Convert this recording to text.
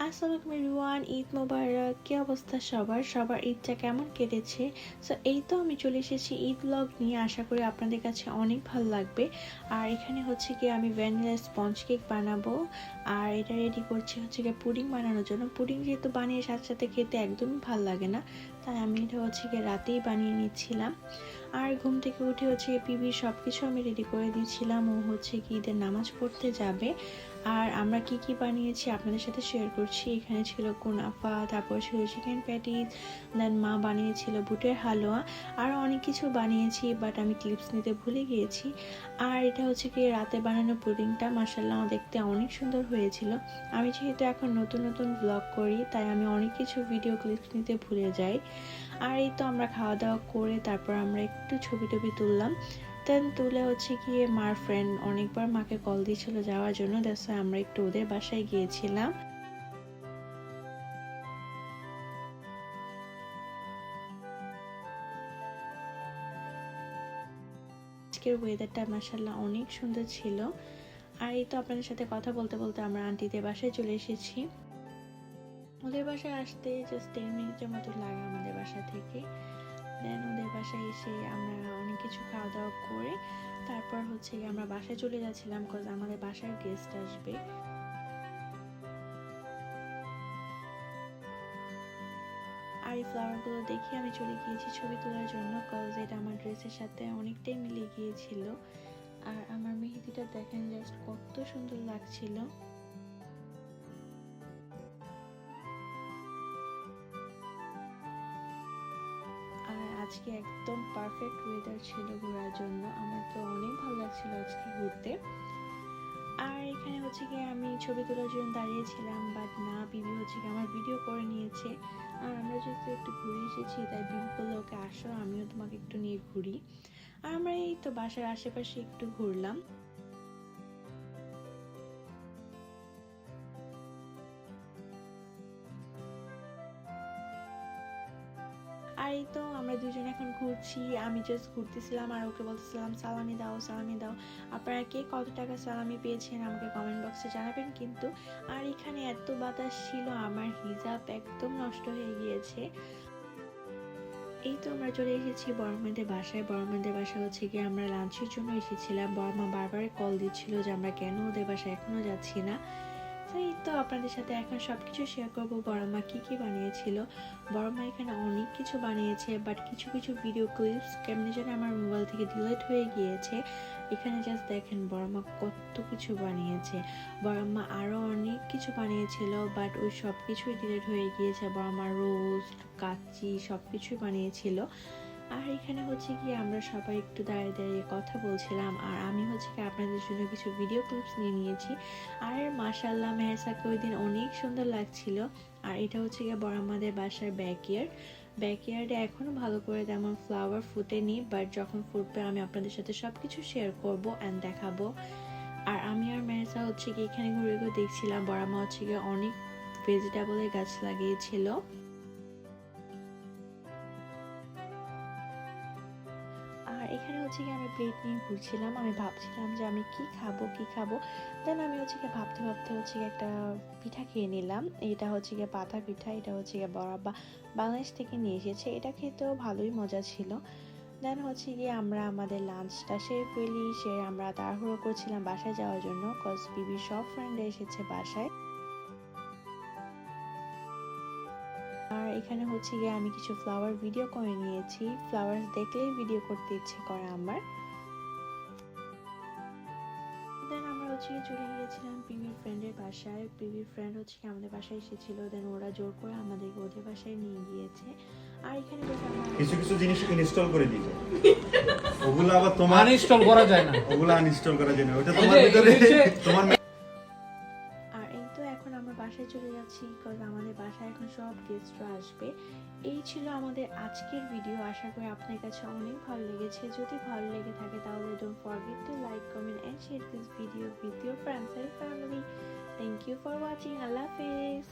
আসসালামু এভরিওয়ান, ঈদ মোবারক। কি অবস্থা সবার ঈদটা কেমন কেটেছে? সো এই তো আমি চলে এসেছি ঈদ ব্লগ নিয়ে। আশা করি আপনাদের কাছে অনেক ভালো লাগবে। আর এখানে হচ্ছে কি আমি ভ্যানিলা স্পঞ্জ কেক বানাবো, আর এটা রেডি করছি হচ্ছে কি পুডিং বানানোর জন্য। পুডিং যেহেতু বানিয়ে সাথে সাথে খেতে একদমই ভালো লাগে না, তাই আমি এটা হচ্ছে কি রাতেই বানিয়ে নিচ্ছিলাম। আর ঘুম থেকে উঠে হচ্ছে পিবির সব কিছু আমি রেডি করে দিয়েছিলাম। ও হচ্ছে কি ঈদের নামাজ পড়তে যাবে। আর আমরা কি কি বানিয়েছি আপনাদের সাথে শেয়ার করছি। এখানে ছিল কুনাফা, তারপর ছিল চিকেন প্যাটিস, দেন মা বানিয়েছিল বুটের হালুয়া, আরও অনেক কিছু বানিয়েছি, বাট আমি ক্লিপস নিতে ভুলে গিয়েছি। আর এটা হচ্ছে কি রাতে বানানো পুডিংটা, মাশাআল্লাহ দেখতে অনেক সুন্দর হয়েছিল। আমি যেহেতু এখন নতুন নতুন ব্লগ করি, তাই আমি অনেক কিছু ভিডিও ক্লিপস নিতে ভুলে যাই। আর এই তো আমরা খাওয়া দাওয়া করে তারপর আমরা একটু ছবি টবি তুললাম। দেন তুলে হচ্ছে গিয়ে মার ফ্রেন্ড অনেকবার মাকে কল দিয়েছিল যাওয়ার জন্য, দ্যাটস ওয়াই আমরা একটু ওদের বাসায় গিয়েছিলাম। আজকের ওয়েদারটা মাশাআল্লাহ অনেক সুন্দর ছিল। আর এই তো আপনাদের সাথে কথা বলতে বলতে আমরা আন্টিদের বাসায় চলে এসেছি। ওদের বাসায় আসতে জাস্ট 10 মিনিটের মতো লাগে আমাদের বাসা থেকে। দেন ওদের বাসায় এসে আমরা অনেক কিছু খাওয়া দাওয়া করে তারপর হচ্ছে আমরা বাসায় চলে যাচ্ছিলাম, কজ আমাদের বাসায় গেস্ট আসবে। আর এই ফ্লাওয়ারগুলো দেখে আমি চলে গিয়েছি ছবি তোলার জন্য, কজ এটা আমার ড্রেসের সাথে অনেকটাই মিলে গিয়েছিল। আর আমার মেহেদিটা দেখেন জাস্ট কত সুন্দর লাগছিল। আর আজকে একদম পারফেক্ট ওয়েদার ছিল ঘোরার জন্য, আমার তো অনেক ভালো লাগছিল আজকে ঘুরতে। আর এখানে হচ্ছে কি আমি ছবি তোলার জন্য দাঁড়িয়েছিলাম, বাট না, বিবি হচ্ছে কি আমার ভিডিও করে নিয়েছে। আর আমরা যেহেতু একটু ঘুরে এসেছি, তাই বিবি বললো ওকে আসো আমিও তোমাকে একটু নিয়ে ঘুরি। আর আমরা এই তো বাসার আশেপাশে একটু ঘুরলাম। আর এই তো আমরা দুজন এখন ঘুরছি, আমি জাস্ট ঘুরতেছিলাম আর ওকে বলতেছিলাম সালামি দাও সালামি দাও। আপনারা কে কত টাকা সালামি পেয়েছেন আমাকে কমেন্ট বক্সে জানাবেন কিন্তু। আর এখানে এত বাতাস ছিল, আমার হিজাব একদম নষ্ট হয়ে গিয়েছে। এই তো আমরা চলে এসেছি বড়মাদের বাসায়। বড়মাদের বাসায় হচ্ছে গিয়ে আমরা লাঞ্চের জন্য এসেছিলাম। বড়মা বারবার কল দিচ্ছিল যে আমরা কেন ওদের বাসায় এখনো যাচ্ছি না। এই তো আপনাদের সাথে এখন সবকিছু শেয়ার করবো বড়মা কি কি বানিয়েছিল। বড়মা এখানে অনেক কিছু বানিয়েছে, বাট কিছু কিছু ভিডিও ক্লিপস কেমনি যেন আমার মোবাইল থেকে ডিলিট হয়ে গিয়েছে। এখানে জাস্ট দেখেন বড়মা কত কিছু বানিয়েছে। বড়মা আরো অনেক কিছু বানিয়েছিল, বাট ওই সব কিছুই ডিলিট হয়ে গিয়েছে। বড়মা রোস্ট, কাচ্চি সবকিছুই বানিয়েছিল। আর এখানে হচ্ছে কি আমরা সবাই একটু দাঁড়িয়ে দাঁড়িয়ে কথা বলছিলাম, আর আমি হচ্ছে কি আপনাদের জন্য কিছু ভিডিও ক্লিপস নিয়ে নিয়েছি। আর মাশাআল্লাহ মেহেরসাকে ওই দিন অনেক সুন্দর লাগছিল। আর এটা হচ্ছে গিয়ে বড়মাদের বাসার ব্যাকইয়ার্ডে এখনো ভালো করে তেমন ফ্লাওয়ার ফুটেনি, বাট যখন ফুটবে আমি আপনাদের সাথে সবকিছু শেয়ার করব অ্যান্ড দেখাবো। আর আমি আর মেহেরসা হচ্ছে কি এখানে ঘুরে ঘুরে দেখছিলাম। বড়মা হচ্ছে গিয়ে অনেক ভেজিটেবলের গাছ লাগিয়েছিল। আর এখানে হচ্ছে কি আমি প্লেট নিয়ে ঘুরছিলাম, আমি ভাবছিলাম যে আমি কি খাবো। দেন আমি হচ্ছে কি ভাবতে ভাবতে হচ্ছে একটা পিঠা খেয়ে নিলাম। এটা হচ্ছে গিয়ে পাতা পিঠা, এটা হচ্ছে গিয়ে বড়াব্বা বাংলাদেশ থেকে নিয়ে এসেছে। এটা খেতেও ভালোই মজা ছিল। দেন হচ্ছে গিয়ে আমরা আমাদের লাঞ্চটা সেরে ফেলি। আমরা তাড়াহুড়ো করছিলাম বাসায় যাওয়ার জন্য, কজ বিবির সব ফ্রেন্ডরা এসেছে বাসায়। আর এখানে হচ্ছে গিয়ে আমি কিছু ফ্লাওয়ার ভিডিও করে নিয়েছি। ফ্লাওয়ার দেখলেই ভিডিও করতে ইচ্ছে করে আমার। দেন আমরা হচ্ছে চলে গিয়েছিলাম পিবির ফ্রেন্ডের বাসায়। পিবির ফ্রেন্ড হচ্ছে আমাদের বাসায় এসেছিল, দেন ওরা জোর করে আমাদেরকে ওদের বাসায় নিয়ে গিয়েছে। আর এখানে কিছু কিছু জিনিস ইনস্টল করে দিয়েছে, ওগুলো আবার তোমার আনইনস্টল করা যায় না, ওগুলো আনইনস্টল করা যায় না, ওটা তোমার ভিতরে তোমার। আর এই তো এখন আমরা বাসায় চলে যাচ্ছি, কারণ আমাদের বাসায় এখন সব গেস্টরা আসবে। এই ছিল আমাদের আজকের ভিডিও। আশা করি আপনার কাছে অনেক ভালো লেগেছে। যদি ভালো লেগে থাকে তাহলে don't forget to like, comment and share this video with your friends and family. Thank you for watching. Allah হাফেজ।